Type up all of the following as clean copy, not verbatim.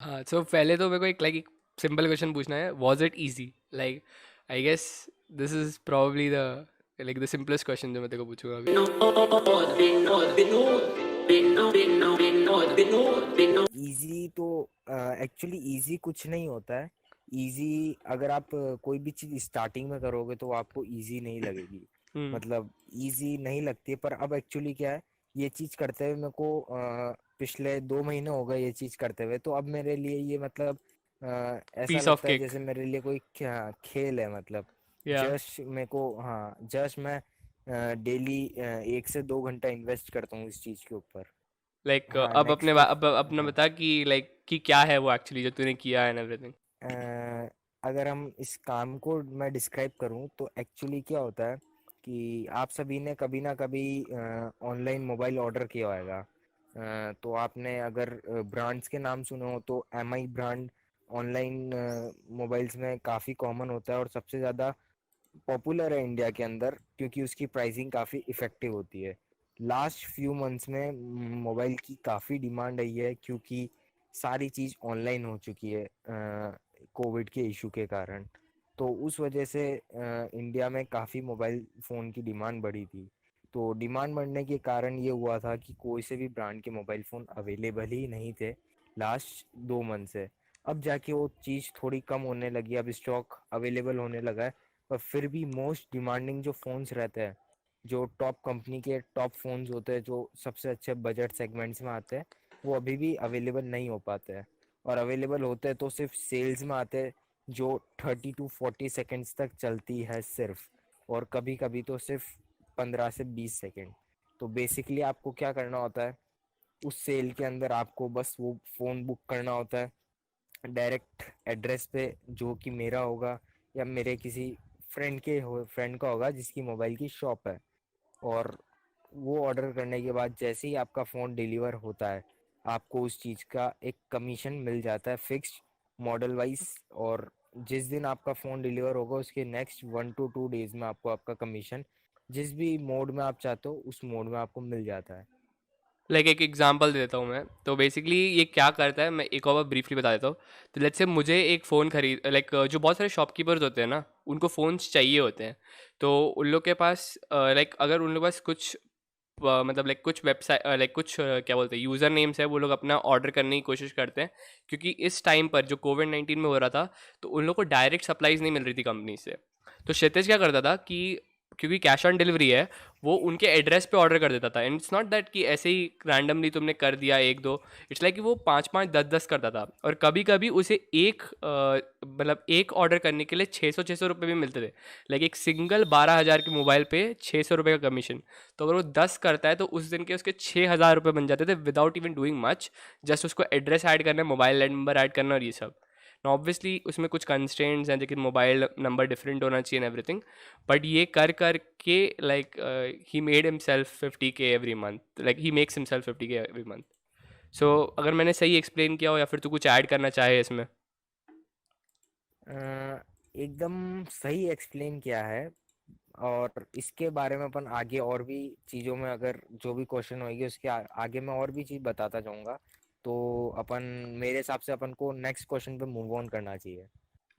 हाँ, सो पहले तो मेरे को एक सिंपल क्वेश्चन पूछना है, was it easy? Like I guess this is probably the simplest question जो मैं तेरे को पूछूंगा अभी। इजी तो एक्चुअली इजी कुछ नहीं होता है। इजी अगर आप कोई भी चीज स्टार्टिंग में करोगे तो वो आपको इजी नहीं लगेगी। हम्म। मतलब इजी नहीं लगती है, पर अब एक्चुअली क्या है, ये चीज करते हुए मेरे को पिछले 2 महीने हो गए ये चीज करते हुए, तो अब मेरे लिए ये मतलब ऐसा पीस ऑफ लगता है केक। जैसे मेरे लिए कोई खेल है मतलब। या जस्ट मेरे को, हाँ, जस्ट मैं डेली 1 से 2 घंटा इन्वेस्ट करता हूँ इस चीज के ऊपर। लाइक हाँ, अब नेक्स्ट। अब अपना हाँ। बता कि लाइक कि क्या है वो एक्चुअली जो तूने किया है एंड एवरीथिंग। अ, अगर हम इस काम को मैं डिस्क्राइब करूं तो एक्चुअली क्या होता है कि आप सभी ने कभी ना कभी ऑनलाइन मोबाइल ऑर्डर किया होगा। तो आपने अगर ब्रांड्स के नाम सुने हो तो एम आई ब्रांड ऑनलाइन मोबाइल्स में काफ़ी कॉमन होता है और सबसे ज़्यादा पॉपुलर है इंडिया के अंदर, क्योंकि उसकी प्राइसिंग काफ़ी इफ़ेक्टिव होती है। लास्ट फ्यू मंथ्स में मोबाइल की काफ़ी डिमांड आई है, क्योंकि सारी चीज़ ऑनलाइन हो चुकी है कोविड के इशू के कारण। तो उस वजह से इंडिया में काफ़ी मोबाइल फ़ोन की डिमांड बढ़ी थी। तो डिमांड बढ़ने के कारण ये हुआ था कि कोई से भी ब्रांड के मोबाइल फ़ोन अवेलेबल ही नहीं थे लास्ट 2 मंथ से। अब जाके वो चीज़ थोड़ी कम होने लगी, अब स्टॉक अवेलेबल होने लगा है। पर फिर भी मोस्ट डिमांडिंग जो फ़ोन्स रहते हैं, जो टॉप कंपनी के टॉप फ़ोन्स होते हैं, जो सबसे अच्छे बजट सेगमेंट्स में आते हैं, वो अभी भी अवेलेबल नहीं हो पाते हैं। और अवेलेबल होते हैं तो सिर्फ सेल्स में आते हैं, जो 30 to 40 सेकेंड्स तक चलती है सिर्फ। और कभी कभी तो सिर्फ 15 से 20 सेकेंड। तो बेसिकली आपको क्या करना होता है, उस सेल के अंदर आपको बस वो फ़ोन बुक करना होता है डायरेक्ट एड्रेस पे, जो कि मेरा होगा या मेरे किसी फ्रेंड का होगा जिसकी मोबाइल की शॉप है। और वो ऑर्डर करने के बाद जैसे ही आपका फ़ोन डिलीवर होता है, आपको उस चीज़ का एक कमीशन मिल जाता है फिक्स्ड, मॉडल वाइज। और जिस दिन आपका फ़ोन डिलीवर होगा उसके नेक्स्ट 1 to 2 डेज में आपको आपका कमीशन जिस भी मोड में आप चाहते हो उस मोड में आपको मिल जाता है। लाइक एक एग्जांपल दे देता हूँ मैं, तो बेसिकली ये क्या करता है, मैं एक और बार ब्रीफली बता देता हूँ। तो लेट्स से मुझे एक फ़ोन खरीद, लाइक जो बहुत सारे शॉपकीपर्स होते हैं ना, उनको फ़ोन्स चाहिए होते हैं। तो उन लोग के पास लाइक अगर उन लोग के पास कुछ मतलब लाइक कुछ वेबसाइट लाइक कुछ क्या बोलते हैं यूज़र नेम्स है, वो लोग अपना ऑर्डर करने की कोशिश करते हैं। क्योंकि इस टाइम पर जो कोविड 19 में हो रहा था, तो उन लोग को डायरेक्ट सप्लाईज नहीं मिल रही थी कंपनी से। तो क्षितिज क्या करता था कि क्योंकि कैश ऑन डिलीवरी है, वो उनके एड्रेस पे ऑर्डर कर देता था। एंड इट्स नॉट दैट कि ऐसे ही रैंडमली तुमने कर दिया एक दो। इट्स लाइक कि वो पाँच पाँच दस दस करता था, और कभी कभी उसे एक मतलब एक ऑर्डर करने के लिए 600 रुपये भी मिलते थे। लाइक एक सिंगल 12,000 के मोबाइल पे 600 रुपये का कमीशन। तो अगर वो 10 करता है तो उस दिन के उसके 6,000 रुपये बन जाते थे without even doing much. Just उसको एड्रेस ऐड करना है, मोबाइल नंबर ऐड करना, और ये सब। ऑब्वियसली उसमें कुछ कंस्ट्रेंट्स हैं, लेकिन मोबाइल नंबर डिफरेंट होना चाहिए एंड एवरीथिंग। बट ये कर कर के like he made himself 50K every month, like he makes himself 50K every month. So अगर मैंने सही एक्सप्लेन किया हो, या फिर तू कुछ ऐड करना चाहे इसमें। अ, एकदम सही एक्सप्लेन किया है। और इसके बारे में अपन आगे और भी चीज़ों में, अगर जो भी क्वेश्चन होगी उसके आगे मैं और भी चीज़ बताता जाऊंगा। तो अपन, मेरे हिसाब से अपन को नेक्स्ट क्वेश्चन पे मूव ऑन करना चाहिए।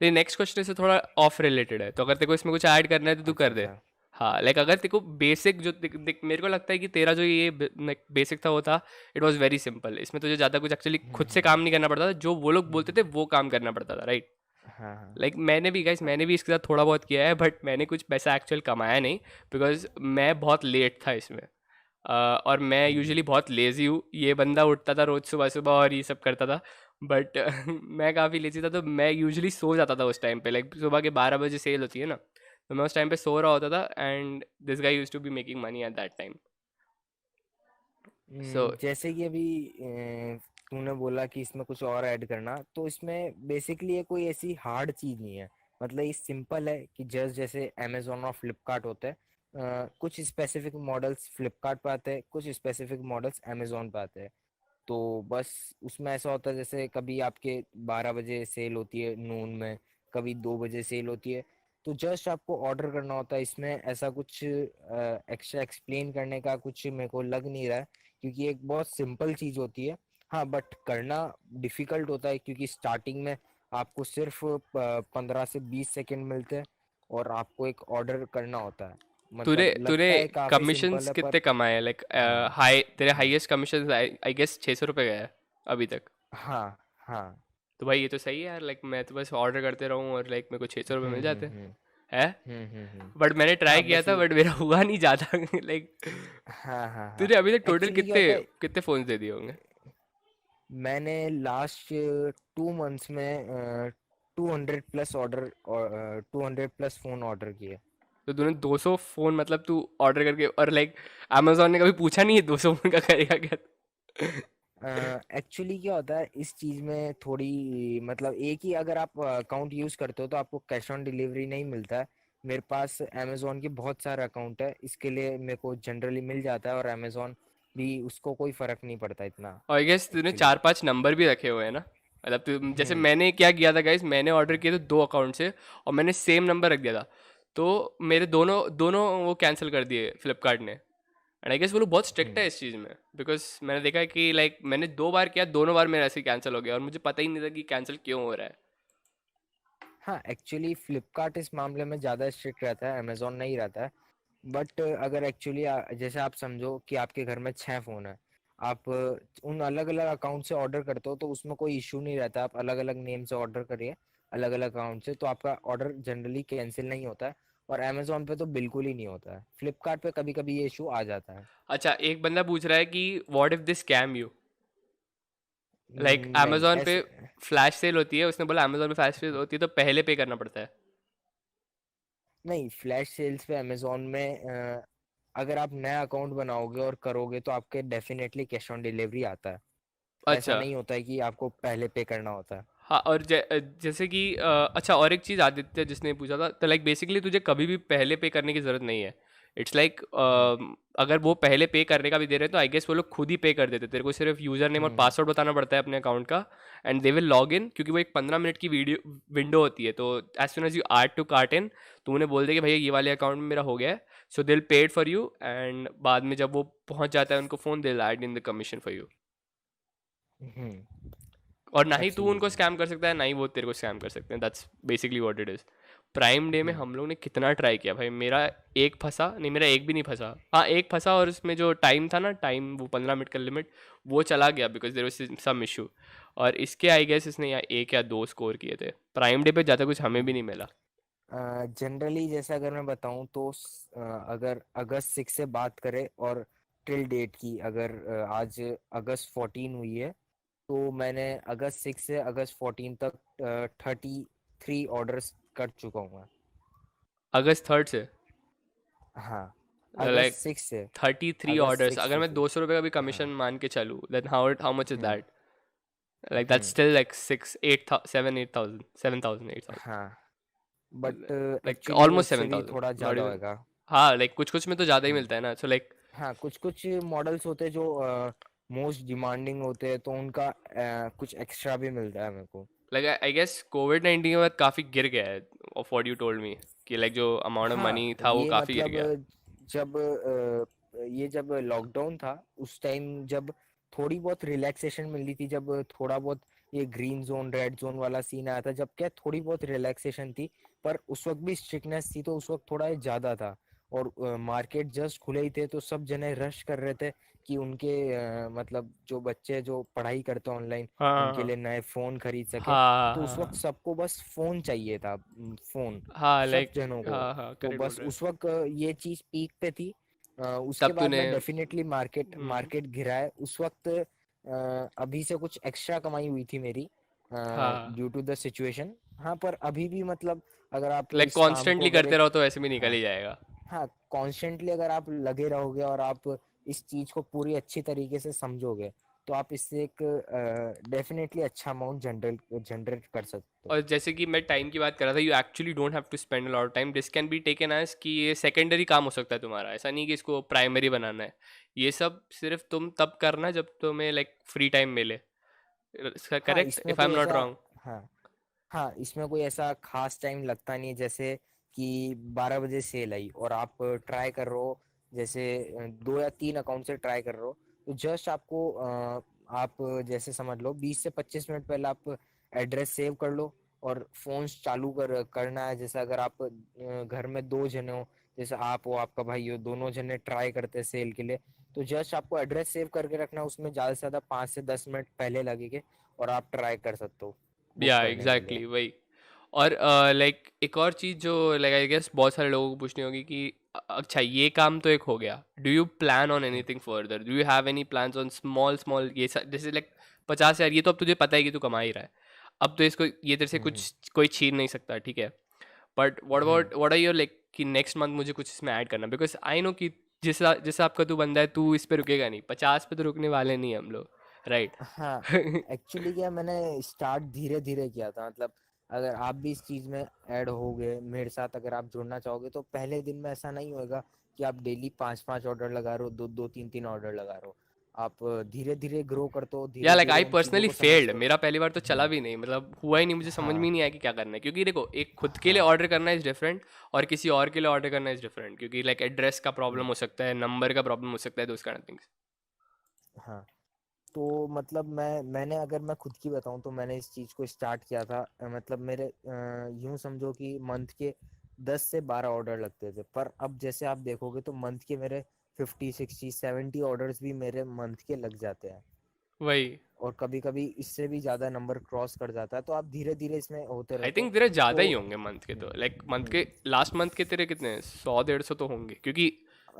नहीं, नेक्स्ट क्वेश्चन से थोड़ा ऑफ रिलेटेड है, तो अगर तेरे को इसमें कुछ ऐड करना है तो तू अच्छा कर दे। अच्छा। हाँ, लाइक अगर तेरे को बेसिक जो मेरे को लगता है कि तेरा जो ये बेसिक था वो था, इट वाज वेरी सिंपल। इसमें तुझे ज़्यादा कुछ एक्चुअली खुद से काम नहीं करना पड़ता था, जो वो लोग बोलते हम्म। थे वो काम करना पड़ता था, राइट? हाँ हाँ। लाइक मैंने भी गाइस, मैंने भी इसके साथ थोड़ा बहुत किया है, बट मैंने कुछ पैसा एक्चुअल कमाया नहीं। बिकॉज मैं बहुत लेट था इसमें। और मैं यूजुअली बहुत लेज़ी हूँ। ये बंदा उठता था रोज़ सुबह सुबह और ये सब करता था, बट मैं काफ़ी लेज़ी था, तो मैं यूजुअली सो जाता था उस टाइम पे। लाइक सुबह के 12 बजे सेल होती है ना, तो मैं उस टाइम पे सो रहा होता था, and this guy used to be making money at that time. So जैसे कि अभी तूने बोला कि इसमें कुछ और ऐड करना, तो इसमें बेसिकली ये कोई ऐसी हार्ड चीज नहीं है। मतलब ये सिंपल है कि जस्ट जैसे अमेजोन और फ्लिपकार्ट होते हैं, कुछ स्पेसिफिक मॉडल्स फ्लिपकार्ट पे आते हैं, कुछ स्पेसिफिक मॉडल्स अमेजोन पे आते हैं। तो बस उसमें ऐसा होता है जैसे कभी आपके 12 बजे सेल होती है नून में, कभी 2 बजे सेल होती है। तो जस्ट आपको ऑर्डर करना होता है। इसमें ऐसा कुछ एक्स्ट्रा एक्सप्लेन करने का कुछ मेरे को लग नहीं रहा है, क्योंकि एक बहुत सिंपल चीज़ होती है। हाँ, बट करना डिफिकल्ट होता है क्योंकि स्टार्टिंग में आपको सिर्फ 15 से 20 सेकंड मिलते हैं और आपको एक ऑर्डर करना होता है। तूने मतलब तूने लगता है काफी सिंपल कमीशंस है पर। कितने कमाए, लाइक हाँ। हाई, तेरे हम्म। हाईएस्ट कमीशन आई गेस 600 रुपये गया है अभी तक। हाँ। हाँ। तो भाई ये तो सही है यार, लाइक मैं तो बस ऑर्डर करते रहूँ और लाइक मेरे को 600 रुपये मिल जाते हम्म। हैं। बट मैंने ट्राई हाँ किया बस था ये। बट मेरा हुआ नहीं ज़्यादा लाइक। हाँ हाँ हाँ। तूने अभी तक टोटल एक्चुअली क्या कितने होता है, कितने फ़ोन्स दे दिए होंगे? मैंने लास्ट 2 मंथ्स में 200 plus order, 200 plus phone order किए। तो तूने 200 फ़ोन मतलब तू ऑर्डर करके, और लाइक अमेजोन ने कभी पूछा नहीं है 200 फ़ोन का करेगा क्या? एक्चुअली क्या होता है इस चीज में थोड़ी, मतलब एक ही अगर आप अकाउंट यूज करते हो तो आपको कैश ऑन डिलीवरी नहीं मिलता है। मेरे पास अमेजोन के बहुत सारे अकाउंट है, इसके लिए मेरे को जनरली मिल जाता है और अमेजोन भी उसको कोई फर्क नहीं पड़ता इतना और आई गेस तूने एक्चुअली। 4-5 नंबर भी रखे हुए हैं ना? मतलब तू, जैसे हम्म। मैंने क्या किया था गाइस, मैंने ऑर्डर किए थे 2 अकाउंट से और मैंने सेम नंबर रख दिया था। तो मेरे दोनों दोनों वो कैंसिल कर दिए फ्लिपकार्ट ने। एंड आई गेस वो लोग बहुत स्ट्रिक्ट हम्म। है इस चीज़ में, बिकॉज मैंने देखा है कि लाइक मैंने 2 बार किया, दोनों बार मेरा ऐसे ही कैंसिल हो गया और मुझे पता ही नहीं था कि कैंसिल क्यों हो रहा है। हाँ, एक्चुअली फ्लिपकार्ट इस मामले में ज़्यादा स्ट्रिक्ट रहता है, अमेजोन नहीं रहता है। बट अगर एक्चुअली जैसे आप समझो कि आपके घर में 6 फ़ोन है, आप उन अलग अलग अकाउंट से ऑर्डर करते हो तो उसमें कोई इशू नहीं रहता। आप अलग अलग नेम से ऑर्डर करिए, अलग अलग अकाउंट से, तो आपका ऑर्डर जनरली कैंसिल नहीं होता है। और अमेजोन पे तो बिल्कुल ही नहीं होता है, फ्लिपकार्ट पे कभी कभी ये इशू आ जाता है। अच्छा, एक बंदा पूछ रहा है कि what if this scam you, like नहीं अमेजोन पे ऐसे। फ्लैश सेल होती है, उसने बोला अमेजोन पे फ्लैश सेल होती है तो पहले पे करना पड़ता है। नहीं, फ्लैश सेल्स पे अमेजोन में अगर आप नया अकाउंट बनाओगे और करोगे तो आपके डेफिनेटली कैश ऑन डिलीवरी आता है। ऐसा अच्छा। नहीं होता है कि आपको पहले पे करना होता है। हाँ, और जैसे कि अच्छा, और एक चीज़ आदित्य जिसने पूछा था, तो लाइक बेसिकली तुझे कभी भी पहले पे करने की ज़रूरत नहीं है। इट्स लाइक हम्म। अगर वो पहले पे करने का भी दे रहे हैं तो आई गेस वो लोग खुद ही पे कर देते, तेरे को सिर्फ यूज़र नेम और हम्म। पासवर्ड बताना पड़ता है अपने अकाउंट का। And they will log in, क्योंकि वो एक 15 मिनट की वीडियो विंडो होती है, तो as soon as you are to cart in, तो उन्हें बोल दे कि भैया ये वाले अकाउंट में मेरा हो गया है, so they will paid for you, and बाद में जब वो पहुंच जाता है उनको phone, they will add in the commission for you. Hmm. और ना ही तू उनको एब्सोल्युटली। स्कैम कर सकता है, ना ही वो तेरे को स्कैम कर सकते हैं। That's basically what it is. Prime day में हम्म। हम लोग ने कितना ट्राई किया भाई, मेरा एक फंसा नहीं, मेरा एक भी नहीं फंसा। हाँ, एक फंसा और उसमें जो टाइम था ना, टाइम वो 15 मिनट का लिमिट, वो चला गया because there was some issue. और इसके आई गेस इसने या एक या दो स्कोर किए थे। प्राइम डे पे ज़्यादा कुछ हमें भी नहीं मिला। जनरली जैसे अगर मैं बताऊं तो अगर अगस्त 6 से बात करें और टिल डेट की, अगर आज अगस्त 14 हुई है, तो मैंने अगस्त 6 से अगस्त 14 तक 33 ऑर्डर्स कर चुका हूँ मैं। अगस्त 3 से, हाँ, लाइक अगस्त 6 से। 33 ऑर्डर्स, अगस्त 6 अगर मैं से। 200 रुपये का भी हाँ। कमीशन मान के चलूँ, then how much is hmm. That? Like that's hmm. Still like 6 8 7 8 thousand 7,000 8,000, हाँ, बट लाइक एक्चुअली वो ऑलमोस्ट उससे सेवन भी थाउजेंड थोड़ा नॉट ज़्यादा इवन। होएगा। हाँ, लाइक कुछ कुछ में तो ज़्यादा ही हम्म। मिलता है ना, सो लाइक हाँ, कुछ कुछ मॉडल्स होते हैं जो मोस्ट डिमांडिंग होते हैं तो उनका कुछ एक्स्ट्रा भी मिलता है मेरे को। लाइक आई गेस कोविड-19 के बाद काफ़ी गिर गया है, of what you told me, कि लाइक जो अमाउंट ऑफ मनी हाँ, था वो ये काफ़ी गिर मतलब गया। जब लॉकडाउन था उस टाइम, जब थोड़ी बहुत रिलैक्सेशन मिल रही थी, जब थोड़ा बहुत ये ग्रीन जोन रेड जोन वाला सीन आया था, जब क्या थोड़ी बहुत रिलैक्सेशन थी, पर उस वक्त भी स्ट्रिक्टनेस थी तो उस वक्त थोड़ा ज्यादा था। और मार्केट जस्ट खुले ही थे तो सब जने रश कर रहे थे कि उनके मतलब जो बच्चे जो पढ़ाई करते ऑनलाइन, हाँ हाँ उनके हाँ लिए नए फोन खरीद सके। हाँ तो हाँ उस वक्त हाँ सबको बस फोन चाहिए था, फोन, हाँ, सब लाइक जनों को। हाँ हाँ, तो करेक्ट बोल बस रहे हैं। उस वक्त ये चीज पीक पे थी। उसके तब बाद तूने में डेफिनेटली मार्केट हम्म, मार्केट गिरा है उस वक्त। अभी से कुछ एक्स्ट्रा कमाई हुई थी मेरी हाँ, ड्यू टू द सिचुएशन। हाँ, पर अभी भी मतलब अगर आप लाइक इस काम को कॉन्स्टेंटली अगर करते एक, रहो तो ऐसे भी निकल हाँ ही जाएगा। हाँ, कॉन्स्टेंटली अगर आप लगे रहोगे और आप इस चीज को पूरी अच्छी तरीके से समझोगे तो आप इससे एक डेफिनेटली अच्छा अमाउंट जनरेट जनरेट कर सकते हो। और जैसे कि मैं टाइम की बात कर रहा था, you actually don't have to spend a lot time, this can be taken as कि ये सेकेंडरी काम हो सकता है तुम्हारा, ऐसा नहीं कि इसको प्राइमरी बनाना है। ये सब सिर्फ तुम तब करना जब तुम्हें लाइक फ्री टाइम मिले। हाँ, करेक्ट इसमें इफ आई कोई एम नॉट ऐसा, रॉन्ग? हाँ हाँ, इसमें कोई ऐसा खास टाइम लगता नहीं है। जैसे कि 12 बजे सेल आई और आप ट्राई कर रहे हो, जैसे 2 या 3 अकाउंट से ट्राई कर रहे हो, तो जस्ट आपको आप जैसे समझ लो 20 से 25 मिनट पहले आप एड्रेस सेव कर लो, और फोन्स चालू करना है। जैसे अगर आप घर में 2 जने हो, जैसे आप हो आपका भाई हो, दोनों जने ट्राई करते हैं सेल के लिए, तो जस्ट आपको एड्रेस सेव करके रखना है, उसमें ज्यादा से ज्यादा 5 से 10 मिनट पहले लगेंगे और आप ट्राई कर सकते हो बुक या करने के लिए। एग्जैक्टली वही। और लाइक एक और चीज़ जो लाइक आई गेस बहुत सारे लोगों को पूछनी होगी कि अच्छा ये काम तो एक हो गया, do you plan on hmm, anything further, do you have any plans on small small जैसे लाइक 50,000 ये तो अब तुझे पता है कि तू कमा ही रहा है, अब तो इसको ये तेरे से हम्म, कुछ कोई छीन नहीं सकता, ठीक है। But hmm, what are your like कि नेक्स्ट मंथ मुझे कुछ इसमें ऐड करना, बिकॉज आई नो कि जिस आपका तू बंदा है तू इस पे रुकेगा नहीं, 50 पे तो रुकने वाले नहीं हम लोग, राइट। हाँ। एक्चुअली क्या, मैंने स्टार्ट धीरे धीरे किया था। मतलब अगर आप भी इस चीज में ऐड हो गए मेरे साथ, अगर आप जुड़ना चाहोगे, तो पहले दिन में ऐसा नहीं होएगा कि आप डेली 5 5 ऑर्डर लगा रहे हो, 2 2 3 3 ऑर्डर लगा रहे हो। आप धीरे धीरे ग्रो करते हो, या धीरे लाइक धीरे आई उन चीजों पर्सनली को फेल्ड, समझते हो। मेरा पहली बार तो चला हम्म, भी नहीं, मतलब हुआ ही नहीं, मुझे समझ में हाँ, ही नहीं आया कि क्या करना है, क्योंकि देखो एक खुद के लिए हाँ, ऑर्डर करना इज डिफरेंट और किसी और के लिए ऑर्डर करना इज डिफरेंट, क्योंकि लाइक एड्रेस का प्रॉब्लम हम्म, हो सकता है, नंबर का प्रॉब्लम हो सकता है, दोस काइंड ऑफ थिंग्स। हाँ। तो मतलब मैंने अगर मैं खुद की बताऊं, तो मैंने इस चीज को स्टार्ट किया था, मतलब मेरे यूं समझो कि मंथ के 10 से 12 ऑर्डर लगते थे। पर अब जैसे आप देखोगे तो मंथ के मेरे 50 60 70 ऑर्डर्स भी मेरे मंथ के लग जाते हैं। वही। और कभी कभी इससे भी ज्यादा नंबर क्रॉस कर जाता है। तो आप धीरे धीरे इसमें होते आई रहते हो। थिंक तेरे ज़्यादा तो ही होंगे मंथ के, तो लाइक मंथ हम्म, के लास्ट मंथ के तेरे कितने 100 150 तो होंगे, क्योंकि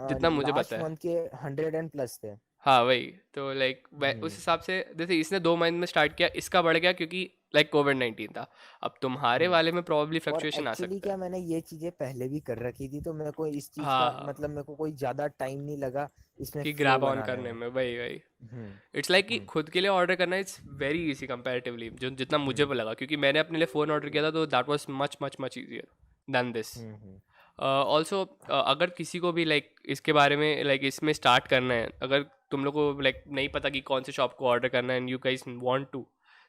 जितना मुझे पता लास्ट है। मंथ के 100 एंड प्लस थे। हाँ वही। तो लाइक उस हम्म, हिसाब से जैसे इसने 2 महीने में स्टार्ट किया, इसका बढ़ गया क्योंकि लाइक कोविड 19 था। अब तुम्हारे हम्म। वाले में प्रॉब्ली और फ्लक्चुएशन आ एक्चुअली सकता क्या, है। मैंने ये चीजें पहले भी कर रखी थी, तो मेरे को इस चीज का हाँ, मतलब मेरे को कोई ज्यादा टाइम नहीं लगा इसमें कि फ्लो ग्रैब ऑन बनाने करने में। में, वही वही। हम्म, इट्स लाइक कि हम्म, खुद के लिए ऑर्डर करना इट्स वेरी इजी कंपैरेटिवली, जो जितना मुझे हम्म, वो लगा, क्योंकि मैंने अपने लिए फ़ोन ऑर्डर किया था तो that was much much much easier than this. Hmm, also अगर किसी को भी लाइक इसके बारे में लाइक इसमें स्टार्ट करना है, अगर तुम लोग को लाइक नहीं पता कि कौन से शॉप को ऑर्डर करना है and you guys want to,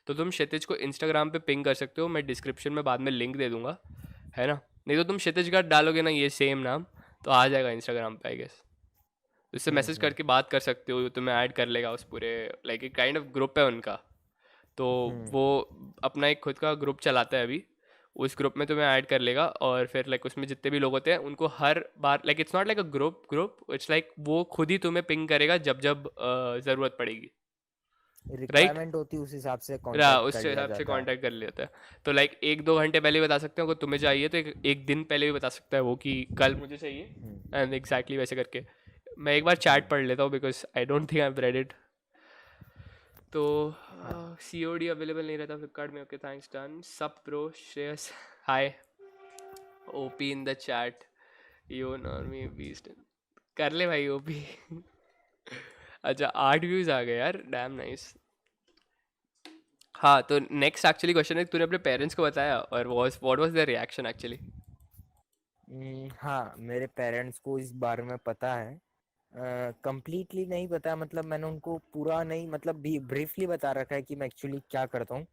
तो तुम क्षितिज को इंस्टाग्राम पे पिंग कर सकते हो, मैं डिस्क्रिप्शन में बाद में लिंक दे दूंगा, है ना। नहीं तो तुम क्षितिज का डालोगे ना ये सेम नाम, तो आ जाएगा इंस्टाग्राम पे आई गेस। उससे हम्म, मैसेज करके बात कर सकते हो, तुम्हें ऐड कर लेगा उस पूरे, लाइक एक काइंड ऑफ ग्रुप है उनका। तो हम्म, वो अपना एक खुद का ग्रुप चलाता है अभी, उस ग्रुप में तुम्हें ऐड कर लेगा, और फिर लाइक उसमें जितने भी लोग होते हैं उनको हर बार like it's not like a group group, it's like वो खुद ही तुम्हें पिंग करेगा जब जब ज़रूरत पड़ेगी, राइट। रिक्वायरमेंट होती है उस हिसाब से कांटेक्ट उस कर लिया हिसाब से जाता है। कांटेक्ट कर लेता है। तो लाइक 1 2 घंटे पहले ही बता सकते हो, अगर तुम्हें चाहिए तो एक दिन पहले भी बता सकता है वो कि कल मुझे चाहिए, हम्म, एंड एग्जैक्टली वैसे करके मैं एक बार चैट हम्म, पढ़ लेता हूँ, because I don't think I have read it. तो हाँ, सी ओ डी अवेलेबल नहीं रहता फ्लिपकार्ट में, ओके थैंक्स डन सब pro Shreyas, hi OP in the chat, you normie beast, कर ले भाई ओपी। अच्छा 8 व्यूज आ गए यार, डैम नाइस। हाँ तो नेक्स्ट एक्चुअली क्वेश्चन है, तूने अपने पेरेंट्स को बताया और was what was their reaction actually. हाँ, मेरे पेरेंट्स को इस बारे में पता है। कंप्लीटली नहीं पता, मतलब मैंने उनको पूरा नहीं, मतलब भी ब्रीफली बता रखा है कि मैं एक्चुअली क्या करता हूँ।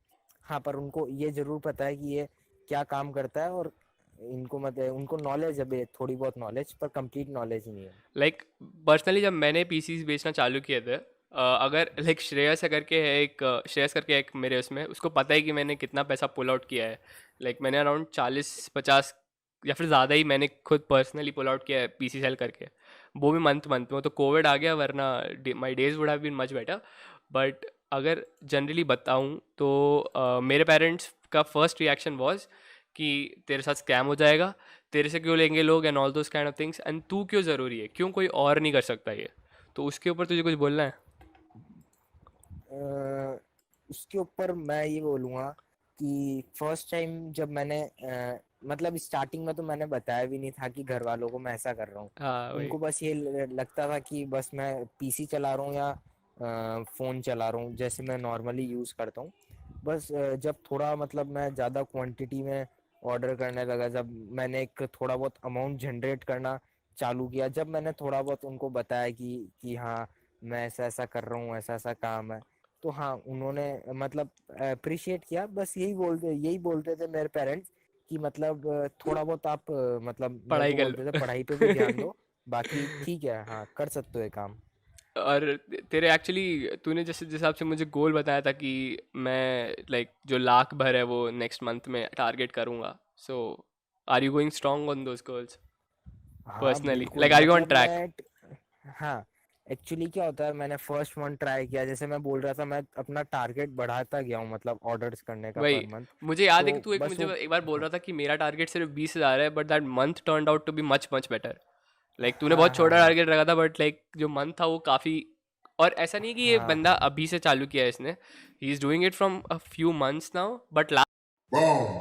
हाँ, पर उनको ये जरूर पता है कि ये क्या काम करता है। और इनको मतलब उनको नॉलेज है, थोड़ी बहुत नॉलेज, पर कंप्लीट नॉलेज नहीं है। लाइक पर्सनली जब मैंने पीसीज बेचना चालू किए थे, अगर लाइक श्रेयस करके है एक, श्रेयस करके एक मेरे उसमें, उसको पता है कि मैंने कितना पैसा पुल आउट किया है। लाइक मैंने अराउंड 40 50 या फिर ज़्यादा ही मैंने खुद पर्सनली पुल आउट किया है पीसी सेल करके, वो भी मंथ मंथ में। तो कोविड आ गया, वरना my days would have been much better. But अगर जनरली बताऊँ तो मेरे पेरेंट्स का फर्स्ट रिएक्शन वॉज कि तेरे साथ स्कैम हो जाएगा, तेरे से क्यों लेंगे लोग, and all those kind of things, and तू क्यों ज़रूरी है, क्यों कोई और नहीं कर सकता ये। तो उसके ऊपर तुझे कुछ बोलना है। उसके ऊपर मैं ये बोलूँगा कि फर्स्ट टाइम जब मैंने मतलब स्टार्टिंग में तो मैंने बताया भी नहीं था कि घर वालों को मैं ऐसा कर रहा हूँ। हाँ वही। उनको बस ये लगता था कि बस मैं पीसी चला रहा हूँ या फ़ोन चला रहा हूँ, जैसे मैं नॉर्मली यूज़ करता हूँ। बस जब थोड़ा मतलब मैं ज़्यादा क्वांटिटी में ऑर्डर करने लगा, जब मैंने एक थोड़ा बहुत अमाउंट जनरेट करना चालू किया, जब मैंने थोड़ा बहुत उनको बताया कि हाँ, मैं ऐसा ऐसा कर रहा हूँ, ऐसा ऐसा काम है, तो हाँ, उन्होंने मतलब अप्रिशिएट किया। बस यही बोलते थे मेरे पेरेंट्स कि मतलब थोड़ा बहुत आप मतलब मेरे पढ़ाई को कर बोलते थे लो। पढ़ाई पे भी ध्यान दो, बाकी ठीक है, हाँ कर सकते हो ये काम। और तेरे एक्चुअली तूने जैसे जिस हिसाब से मुझे गोल बताया था कि मैं लाइक जो लाख भर है वो नेक्स्ट मंथ में टारगेट करूँगा, so are you going strong on those goals हाँ पर्सनली, बिल्कुल, लाइक आर यू ऑन मतलब ट्रैक? हाँ एक्चुअली क्या होता है, मैंने फर्स्ट मंथ ट्राई किया, जैसे मैं बोल रहा था, मैं अपना टारगेट बढ़ाता गया हूँ, मतलब ऑर्डर्स करने का वही पर मंथ। मुझे याद है कि तो तू एक बस मुझे वो, एक बार बोल हाँ रहा था कि मेरा टारगेट सिर्फ 20,000 है, but that month turned out to be much much better. Like तूने हाँ बहुत हाँ छोटा हाँ टारगेट रखा था, बट लाइक जो मंथ था वो काफ़ी। और ऐसा नहीं है कि ये हाँ बंदा हाँ अभी से चालू किया है इसने, he is doing it from a few months now, but Boom.